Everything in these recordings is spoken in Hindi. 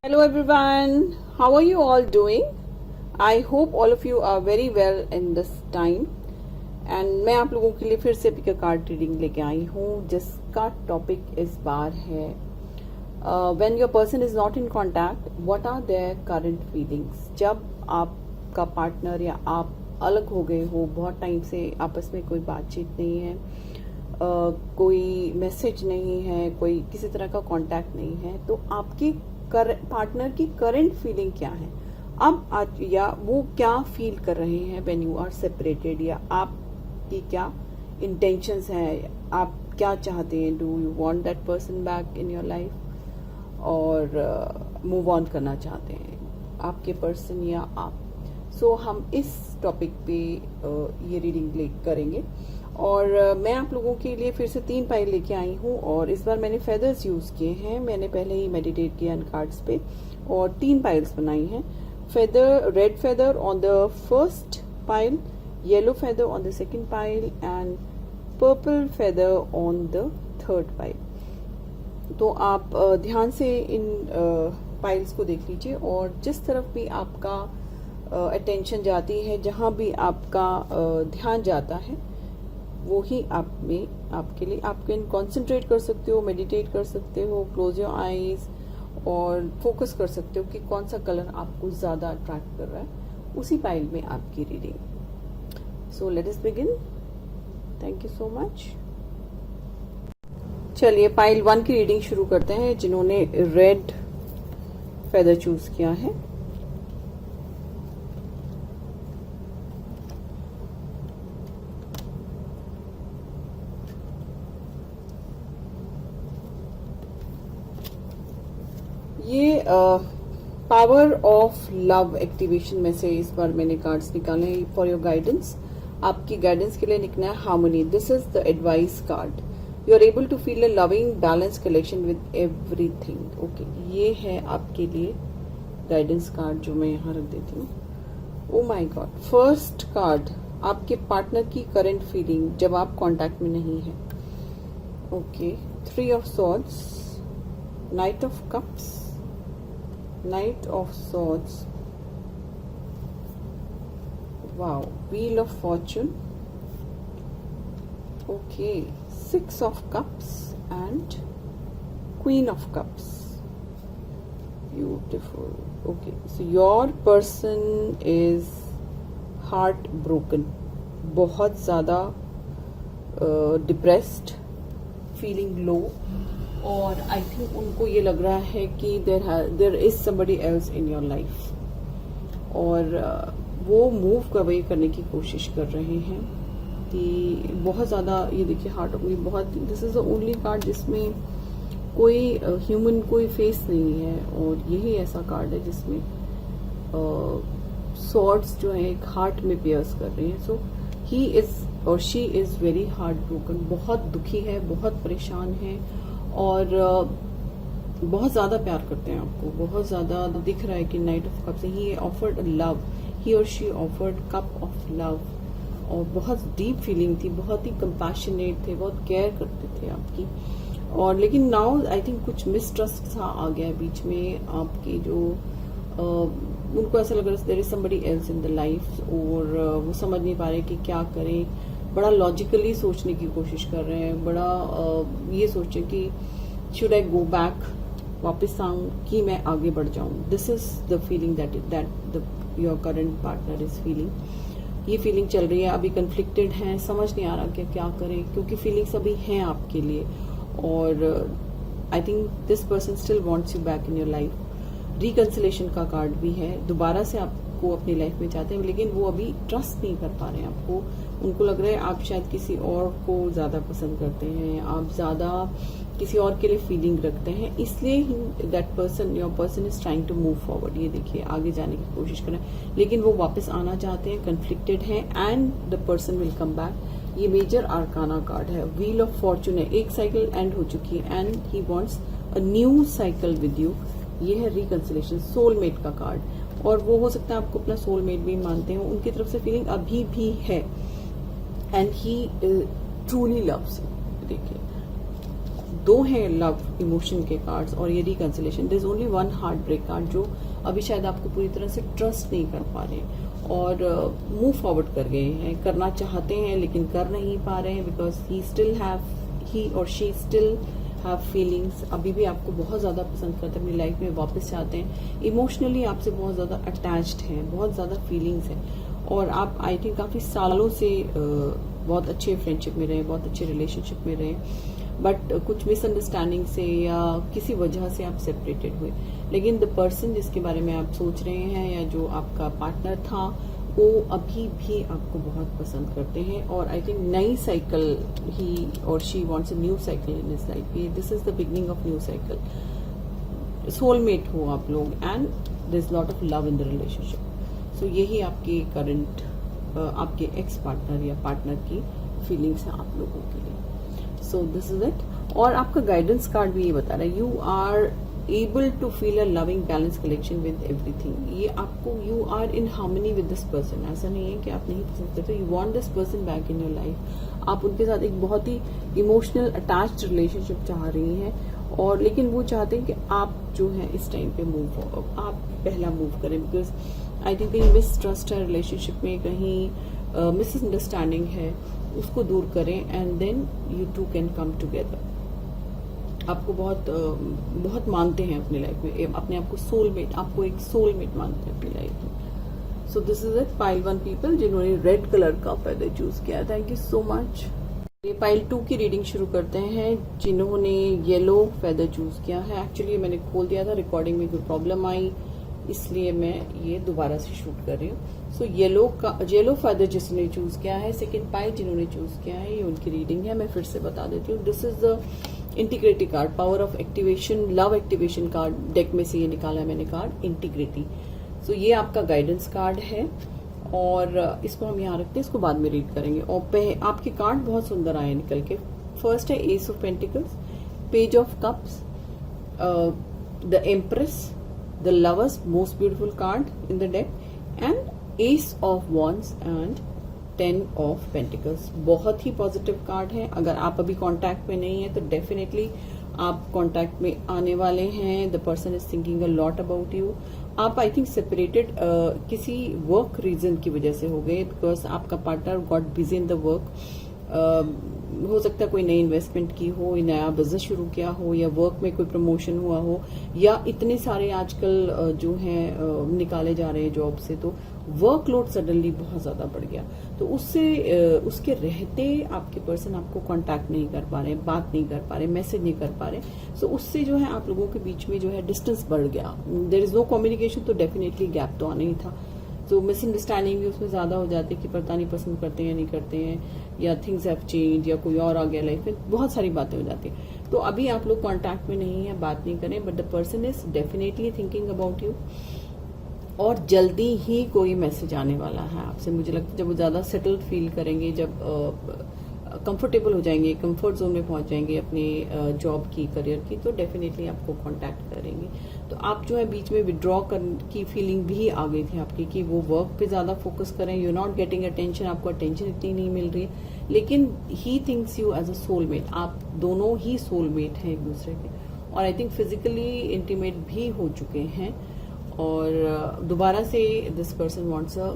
Hello everyone, how are you all doing? I hope all of you are very well in this time. And मैं आप लोगों के लिए फिर से पिक अ कार्ड रीडिंग लेके आई हूँ जिसका टॉपिक इस बार है when your person is not in contact what are their current feelings. जब आपका पार्टनर या आप अलग हो गए हो, बहुत टाइम से आपस में कोई बातचीत नहीं है, कोई मैसेज नहीं है, कोई किसी तरह का कांटेक्ट नहीं है, तो आपकी पार्टनर की करंट फीलिंग क्या है अब आज, या वो क्या फील कर रहे हैं व्हेन यू आर सेपरेटेड, या आपकी क्या इंटेंशंस हैं, आप क्या चाहते हैं, do you want that person back in your life और मूव ऑन करना चाहते हैं आपके पर्सन या आप। सो हम इस टॉपिक पे ये रीडिंग करेंगे और मैं आप लोगों के लिए फिर से 3 पाइल लेके आई हूँ और इस बार मैंने फेदर्स यूज किए हैं। मैंने पहले ही मेडिटेट किया इन कार्ड्स पे और 3 पाइल्स बनाई हैं। Feather, red feather on the first pile, yellow feather on the second pile and purple feather on the third pile. तो आप ध्यान से इन पाइल्स को देख लीजिए और जिस तरफ भी आपका अटेंशन जाती है, जहां भी आपका ध्यान जाता है, वो ही आप में आपके लिए आप कैन कॉन्सेंट्रेट कर सकते हो, मेडिटेट कर सकते हो, क्लोज योर आईज और फोकस कर सकते हो कि कौन सा कलर आपको ज्यादा अट्रैक्ट कर रहा है, उसी पाइल में आपकी reading. So let us begin. Thank you so much. चलिए पाइल 1 की रीडिंग शुरू करते हैं जिन्होंने रेड फेदर चूज किया है। ये पावर ऑफ लव एक्टिवेशन में से इस बार मैंने कार्ड्स निकाले फॉर योर गाइडेंस। आपकी गाइडेंस के लिए निकला है harmony. This is the advice card. You are able to feel a loving balance collection with everything. Okay, ये है आपके लिए गाइडेंस कार्ड जो मैं यहाँ रख देती हूँ। Oh my God, first card आपके पार्टनर की करंट फीलिंग जब आप कांटेक्ट में नहीं है। Okay, 3 of swords, night of cups, Knight of Swords, wow, Wheel of Fortune, okay, 6 of Cups and Queen of Cups. Beautiful. Okay, so your person is heartbroken, बहुत ज़्यादा डिप्रेस्ड, फीलिंग लो, और आई थिंक उनको ये लग रहा है कि there is somebody else in your life और वो मूव अवे करने की कोशिश कर रहे हैं कि बहुत ज़्यादा, ये देखिए हार्ट में बहुत, this is the only card जिसमें कोई ह्यूमन कोई फेस नहीं है और यही ऐसा कार्ड है जिसमें सॉर्ड्स जो है एक हार्ट में पियर्स कर रहे हैं। सो ही इज और she is very heart broken, बहुत दुखी है, बहुत परेशान है और बहुत ज़्यादा प्यार करते हैं आपको, बहुत ज़्यादा दिख रहा है कि नाइट ऑफ कप से ही ऑफर्ड लव, ही और she offered cup of love और बहुत डीप फीलिंग थी, बहुत ही कंपैशनेट थे, बहुत केयर करते थे आपकी। और लेकिन नाउ आई थिंक कुछ मिसट्रस्ट सा आ गया है बीच में आपकी, जो उनको ऐसा लग रहा है there is somebody else in the life और वो समझ नहीं पा रहे कि क्या करें, बड़ा लॉजिकली सोचने की कोशिश कर रहे हैं, बड़ा ये सोचे कि शुड आई गो बैक, वापस आऊं कि मैं आगे बढ़ जाऊं। This is the feeling that your current partner is feeling. ये फीलिंग चल रही है, अभी कन्फ्लिक्टेड है, समझ नहीं आ रहा कि क्या करें, क्योंकि फीलिंग्स अभी हैं आपके लिए और I think this person still wants you back in your life. Reconciliation का कार्ड भी है, दोबारा से आपको अपनी लाइफ में चाहते हैं लेकिन वो अभी ट्रस्ट नहीं कर पा रहे हैं आपको। उनको लग रहा है आप शायद किसी और को ज्यादा पसंद करते हैं, आप ज्यादा किसी और के लिए फीलिंग रखते हैं, इसलिए that person, your person is trying to move forward. ये देखिए आगे जाने की कोशिश कर रहे हैं लेकिन वो वापस आना चाहते हैं, कन्फ्लिक्टेड है and the person will come back. ये मेजर आर्काना कार्ड है, व्हील ऑफ फॉर्चून है, एक साइकिल एंड हो चुकी है and he wants a new cycle with you. ये है रिकंसिलेशन, सोलमेट का कार्ड, और वो हो सकता है आपको अपना सोलमेट भी मानते हो, उनकी तरफ से फीलिंग अभी भी है and he truly loves you. देखिए दो हैं लव इमोशन के कार्ड्स और ये reconciliation, there is only one heartbreak card जो अभी शायद आपको पूरी तरह से ट्रस्ट नहीं कर पा रहे और मूव फॉरवर्ड कर गए हैं, करना चाहते हैं लेकिन कर नहीं पा रहे हैं बिकॉज ही और शी स्टिल हैव फीलिंग्स। अभी भी आपको बहुत ज़्यादा पसंद करते हैं, अपनी लाइफ में वापस चाहते हैं, इमोशनली आपसे बहुत ज़्यादा अटैच्ड हैं, बहुत ज़्यादा फीलिंग्स हैं और आप आई थिंक काफ़ी सालों से बहुत अच्छे फ्रेंडशिप में रहे, बहुत अच्छे रिलेशनशिप में रहे, बट कुछ मिसअंडरस्टैंडिंग से या किसी वजह से आप सेपरेटेड हुए। लेकिन द पर्सन जिसके बारे में आप सोच रहे हैं या जो आपका पार्टनर था वो अभी भी आपको बहुत पसंद करते हैं और आई थिंक नई साइकिल ही और she wants a new cycle in his life. This is the beginning of new cycle. Soulmate हो आप लोग and there is lot of love in the relationship. So यही आपके करंट आपके एक्स पार्टनर या पार्टनर की फीलिंग्स है आप लोगों के लिए। So this is it. और आपका गाइडेंस कार्ड भी ये बता रहा है you are able to feel a loving balance collection with everything. ये आपको you are in harmony with this person. ऐसा नहीं है कि आप नहीं पसंद करते, you want this person back in your life. आप उनके साथ एक बहुत ही इमोशनल अटैच्ड रिलेशनशिप चाह रही हैं और लेकिन वो चाहते हैं कि आप जो है इस टाइम पे आप पहला मूव करें बिकॉज आई थिंक कहीं मिसट्रस्ट है रिलेशनशिप में, कहीं मिसअंडरस्टैंडिंग है, उसको दूर करें and then you two can come together. आपको बहुत मानते हैं अपनी लाइफ में, अपने आप को सोलमेट, आपको एक सोलमेट मानते हैं अपनी लाइफ में। सो this is it. Pile 1 people जिन्होंने रेड कलर का फेदर चूज किया, थैंक यू सो मच। ये पाइल 2 की रीडिंग शुरू करते हैं जिन्होंने येलो फेदर चूज किया है। एक्चुअली मैंने खोल दिया था, रिकॉर्डिंग में कोई प्रॉब्लम आई इसलिए मैं ये दोबारा से शूट कर रही हूँ। सो येलो फेदर जिसने चूज किया है, सेकेंड पाइल जिन्होंने चूज किया है, ये उनकी रीडिंग है। मैं फिर से बता देती हूँ। This is the integrity card, power of activation, love activation card. Deck में से ये निकाला है मैंने कार्ड इंटीग्रिटी। सो ये आपका गाइडेंस कार्ड है और इसको हम यहाँ रखते हैं, इसको बाद में रीड करेंगे। और आपके कार्ड बहुत सुंदर आए निकल के। फर्स्ट है S of pentacles, page of cups, the empress, the lovers, most beautiful card in the deck, and ace of wands and 10 of pentacles। बहुत ही पॉजिटिव कार्ड है। अगर आप अभी कांटेक्ट में नहीं है तो डेफिनेटली आप कांटेक्ट में आने वाले हैं। The person is thinking a lot about you. आप आई थिंक सेपरेटेड किसी वर्क रीजन की वजह से हो गए बिकॉज आपका partner got busy in the work. हो सकता है कोई नई इन्वेस्टमेंट की हो, नया बिजनेस शुरू किया हो, या वर्क में कोई प्रमोशन हुआ हो, या इतने सारे आजकल जो हैं निकाले जा रहे हैं जॉब से, तो वर्कलोड सडनली बहुत ज्यादा बढ़ गया। तो उसके रहते आपके पर्सन आपको कांटेक्ट नहीं कर पा रहे, बात नहीं कर पा रहे, मैसेज नहीं कर पा रहे। सो उससे जो है आप लोगों के बीच में जो है डिस्टेंस बढ़ गया। देयर इज नो कम्युनिकेशन, तो डेफिनेटली गैप तो आना ही था। तो मिसअंडरस्टैंडिंग भी उसमें ज्यादा हो जाती है कि पता नहीं पसंद करते हैं या नहीं करते हैं, या थिंग्स हैव चेंज, या कोई और आ गया लाइफ में, बहुत सारी बातें हो जाती हैं। तो अभी आप लोग कांटेक्ट में नहीं है, बात नहीं करें, but the person is definitely thinking about you और जल्दी ही कोई मैसेज आने वाला है आपसे। मुझे लगता है जब वो ज्यादा सेटल्ड फील करेंगे, जब कंफर्टेबल हो जाएंगे, कंफर्ट जोन में पहुंच जाएंगे अपने जॉब की, करियर की, तो डेफिनेटली आपको कांटेक्ट करेंगे। तो आप जो है बीच में विड्रॉ की फीलिंग भी आ गई थी आपकी कि वो वर्क पे ज्यादा फोकस करें, यू नॉट गेटिंग अटेंशन, आपको अटेंशन इतनी नहीं मिल रही है, लेकिन he thinks you as a soulmate. आप दोनों ही सोलमेट हैं एक दूसरे के, और आई थिंक फिजिकली इंटीमेट भी हो चुके हैं। और दोबारा से this person wants a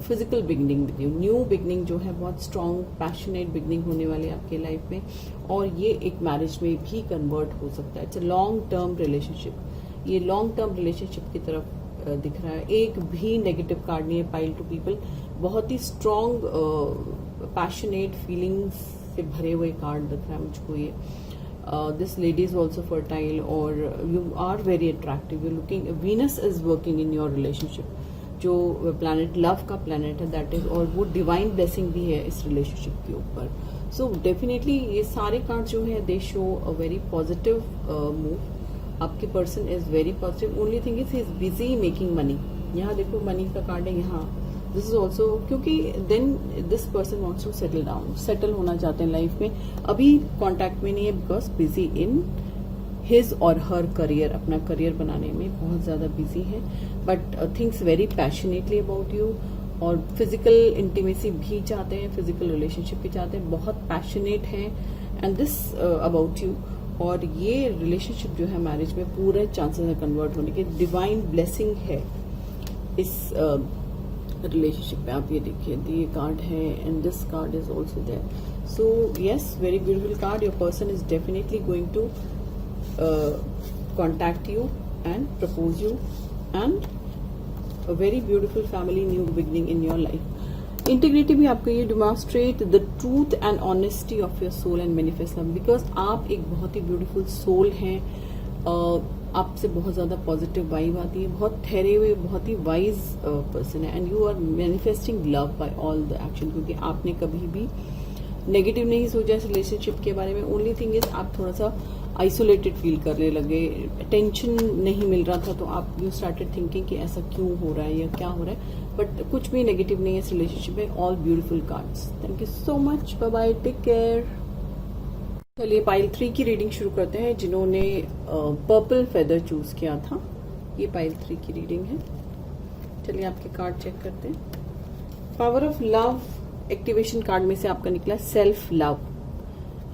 physical beginning with you. New beginning जो है बहुत स्ट्रॉन्ग पैशनेट बिगनिंग होने वाली है आपके लाइफ में, और ये एक मैरिज में भी कन्वर्ट हो सकता है। It's a long term relationship, ये लॉन्ग टर्म रिलेशनशिप की तरफ दिख रहा है। एक भी नेगेटिव कार्ड नहीं है पाइल 2 पीपल, बहुत ही स्ट्रॉन्ग पैशनेट फीलिंग्स से भरे हुए कार्ड दिख रहा है मुझको ये। This lady is also fertile और you are very attractive, you're looking, Venus is working in your relationship, जो planet love का planet है that is, और वो divine blessing भी है इस relationship के ऊपर। So definitely ये सारे कार्ड जो है they show a very positive move। आपके person is very positive, only thing is he is busy making money। यहाँ देखो money का कार्ड है यहाँ। दिस इज ऑल्सो क्योंकि then this person wants to settle down, settle होना चाहते हैं लाइफ में, अभी कॉन्टैक्ट में नहीं है बिकॉज बिजी इन हिज और हर करियर, अपना करियर बनाने में बहुत ज्यादा बिजी है, but thinks very passionately about you, और फिजिकल इंटीमेसी भी चाहते हैं, फिजिकल रिलेशनशिप भी चाहते हैं, बहुत पैशनेट हैं एंड दिस अबाउट यू। और ये रिलेशनशिप जो है मैरिज में पूरे चांसेस है कन्वर्ट होने के, डिवाइन ब्लेसिंग है इस रिलेशनशिप पे। आप ये देखिए, ये कार्ड है and this card is also there. So yes, very beautiful card. Your person is definitely going to contact you and propose you and a very beautiful family new beginning in your life। Integrity भी आपको ये demonstrate the truth and honesty of your soul and manifest love, because आप एक बहुत ही ब्यूटीफुल सोल हैं। आपसे बहुत ज्यादा पॉजिटिव वाइब आती है, बहुत ठहरे हुए, बहुत ही वाइज पर्सन है and you are manifesting love by all the action, क्योंकि आपने कभी भी नेगेटिव नहीं सोचा इस रिलेशनशिप के बारे में। ओनली थिंग इज आप थोड़ा सा आइसोलेटेड फील करने लगे, टेंशन नहीं मिल रहा था, तो आप यू स्टार्टेड थिंकिंग कि ऐसा क्यों हो रहा है या क्या हो रहा है, बट कुछ भी नेगेटिव नहीं है इस रिलेशनशिप में। All beautiful cards. Thank you so much, bye bye, take care. चलिए पाइल 3 की रीडिंग शुरू करते हैं। जिन्होंने पर्पल फेदर चूज किया था, ये पाइल 3 की रीडिंग है। चलिए आपके कार्ड चेक करते हैं। Power of love activation card में से आपका निकला self love.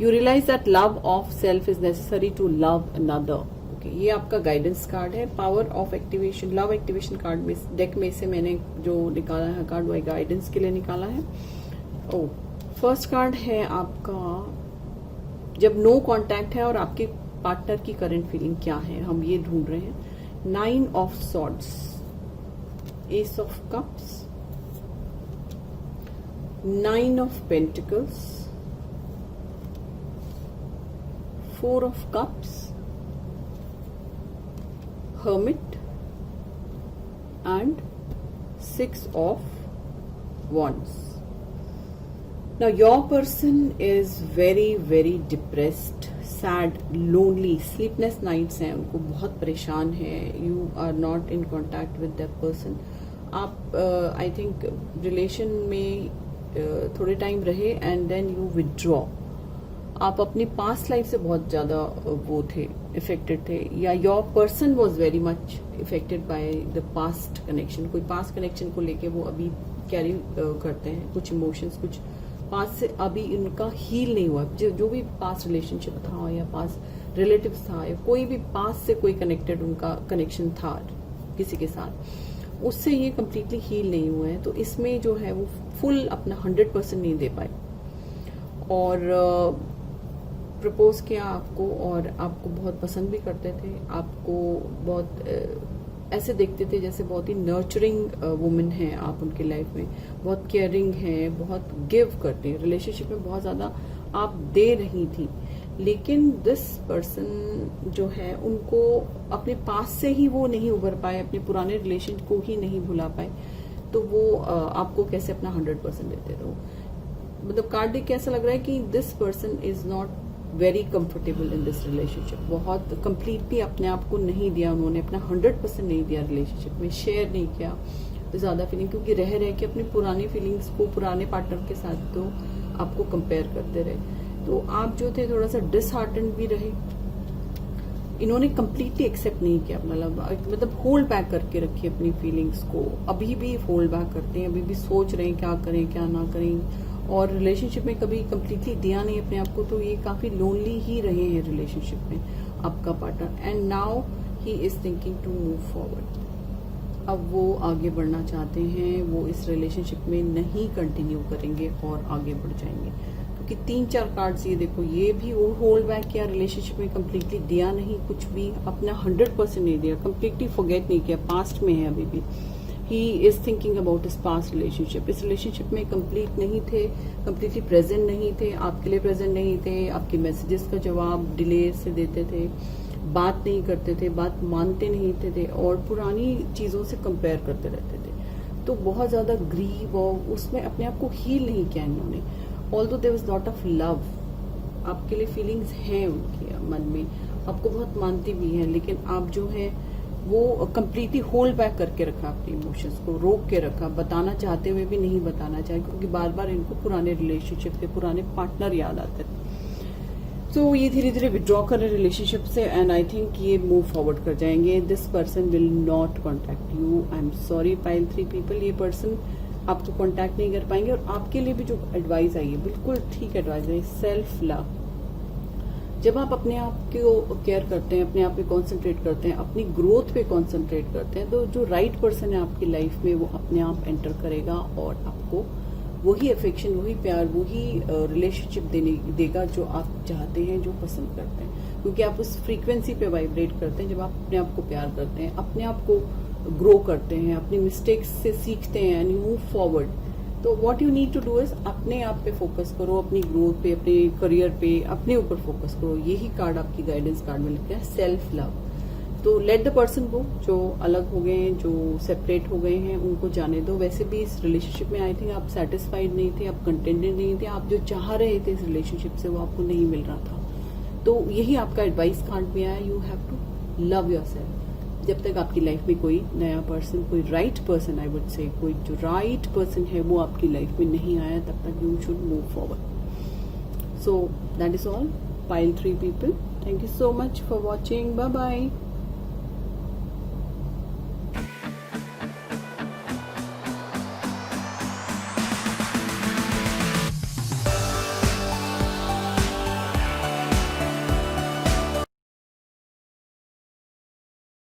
You realize that love of self is necessary to love another. Okay, ये आपका गाइडेंस कार्ड है। Power of activation, love activation card में डेक में से मैंने जो निकाला है कार्ड वो गाइडेंस के लिए निकाला है। ओ, फर्स्ट कार्ड है आपका जब नो कांटेक्ट है और आपके पार्टनर की करंट फीलिंग क्या है, हम ये ढूंढ रहे हैं। 9 of swords, S of cups, 9 of pentacles, 4 of cups, hermit and 6 of wands। Now your person is very very depressed, sad, lonely, sleepless nights हैं उनको, बहुत परेशान है। You are not in contact with that person। आप I think रिलेशन में थोड़े टाइम रहे एंड देन यू विथड्रॉ। आप अपनी पास्ट लाइफ से बहुत ज्यादा वो थे, इफेक्टेड थे, या your person was very much affected by the past connection. कोई पास्ट कनेक्शन को लेके वो अभी कैरी करते हैं कुछ इमोशंस, कुछ पास्ट से अभी उनका हील नहीं हुआ। जो भी पास्ट रिलेशनशिप था या पास्ट रिलेटिव था या कोई भी पास्ट से कोई कनेक्टेड उनका कनेक्शन था किसी के साथ, उससे ये कम्प्लीटली हील नहीं हुआ है। तो इसमें जो है वो फुल अपना 100% नहीं दे पाए और प्रपोज किया आपको, और आपको बहुत पसंद भी करते थे, आपको बहुत ऐसे देखते थे जैसे बहुत ही नर्चरिंग वुमेन है आप उनकी लाइफ में, बहुत केयरिंग है, बहुत गिव करते हैं। रिलेशनशिप में बहुत ज्यादा आप दे रही थी, लेकिन दिस पर्सन जो है उनको अपने पास से ही वो नहीं उभर पाए, अपने पुराने रिलेशन को ही नहीं भुला पाए, तो वो आपको कैसे अपना 100% देते थे। मतलब कार्ड देख कैसा लग रहा है कि this person is not very comfortable in this relationship. बहुत कंप्लीटली अपने आप को नहीं दिया उन्होंने, अपना 100% नहीं दिया रिलेशनशिप में, शेयर नहीं किया तो ज्यादा फीलिंग, क्योंकि रह के अपनी पुरानी फीलिंग्स को पुराने पार्टनर के साथ तो आपको कंपेयर करते रहे, तो आप जो थे थोड़ा सा डिसहार्टेंड भी रहे। इन्होंने कंप्लीटली एक्सेप्ट नहीं किया मतलब होल्ड बैक करके रखी अपनी फीलिंग्स को, अभी भी होल्ड बैक करते हैं, अभी भी सोच रहे हैं क्या करें क्या ना करें, और रिलेशनशिप में कभी कंप्लीटली दिया नहीं अपने आप को, तो ये काफी लोनली ही रहे हैं रिलेशनशिप में आपका partner. And now he is thinking to move forward. अब वो आगे बढ़ना चाहते हैं, वो इस रिलेशनशिप में नहीं कंटिन्यू करेंगे और आगे बढ़ जाएंगे, क्योंकि 3-4 कार्ड्स ये देखो, ये भी वो होल्ड बैक किया, रिलेशनशिप में कंप्लीटली दिया नहीं, कुछ भी अपना 100% नहीं दिया, कंप्लीटली फॉरगेट नहीं किया, पास्ट में है अभी भी। ही is thinking about his past relationship. इस रिलेशनशिप में कंप्लीट नहीं थे, कंप्लीटली प्रेजेंट नहीं थे, आपके लिए प्रेजेंट नहीं थे, आपके मैसेजेस का जवाब डिले से देते थे, बात नहीं करते थे, बात मानते नहीं थे और पुरानी चीजों से कंपेयर करते रहते थे। तो बहुत ज्यादा ग्रीव और उसमें अपने आप को हील नहीं किया इन्होंने। Although there was lot of love, आपके लिए फीलिंग्स हैं उनके मन में, आपको बहुत मानती भी हैं, लेकिन आप जो है वो कंप्लीटली होल्ड बैक करके रखा, अपने इमोशंस को रोक के रखा, बताना चाहते हुए भी नहीं बताना चाहे, क्योंकि बार बार इनको पुराने रिलेशनशिप के पुराने पार्टनर याद आते थे। तो ये धीरे धीरे विड्रॉ कर रहे रिलेशनशिप से, एंड आई थिंक ये मूव फॉरवर्ड कर जाएंगे। This person will not contact you. I am sorry pile 3 people, ये पर्सन आपको कॉन्टैक्ट नहीं कर पाएंगे। और आपके लिए भी जो एडवाइस आई है बिल्कुल ठीक एडवाइस है, सेल्फ लव, जब आप अपने आप को केयर करते हैं, अपने आप पे कंसंट्रेट करते हैं, अपनी ग्रोथ पे कंसंट्रेट करते हैं, तो जो राइट पर्सन है आपकी लाइफ में वो अपने आप एंटर करेगा और आपको वही अफेक्शन, वही प्यार, वही रिलेशनशिप देगा जो आप चाहते हैं, जो पसंद करते हैं, क्योंकि आप उस फ्रीक्वेंसी पे वाइब्रेट करते हैं। जब आप अपने आप को प्यार करते हैं, अपने आप को ग्रो करते हैं, अपनी मिस्टेक्स से सीखते हैं एंड यू मूव फॉरवर्ड, तो what you need to do is अपने आप पे फोकस करो, अपनी ग्रोथ पे, अपने करियर पे, अपने ऊपर फोकस करो। यही कार्ड आपकी गाइडेंस कार्ड में लिखा है, सेल्फ लव। तो लेट द पर्सन गो, जो अलग हो गए हैं, जो सेपरेट हो गए हैं, उनको जाने दो। वैसे भी इस रिलेशनशिप में आई थिंक आप सेटिस्फाइड नहीं थे, आप कंटेंटेड नहीं थे, आप जो चाह रहे थे इस रिलेशनशिप से वो आपको नहीं मिल रहा था। तो यही आपका एडवाइस कार्ड में आया, you have to love yourself. जब तक आपकी लाइफ में कोई नया पर्सन, कोई right person, I would say कोई जो राइट पर्सन है वो आपकी लाइफ में नहीं आया, तब तक you should move forward. So that is all, pile 3 people. Thank you so much for watching, bye bye.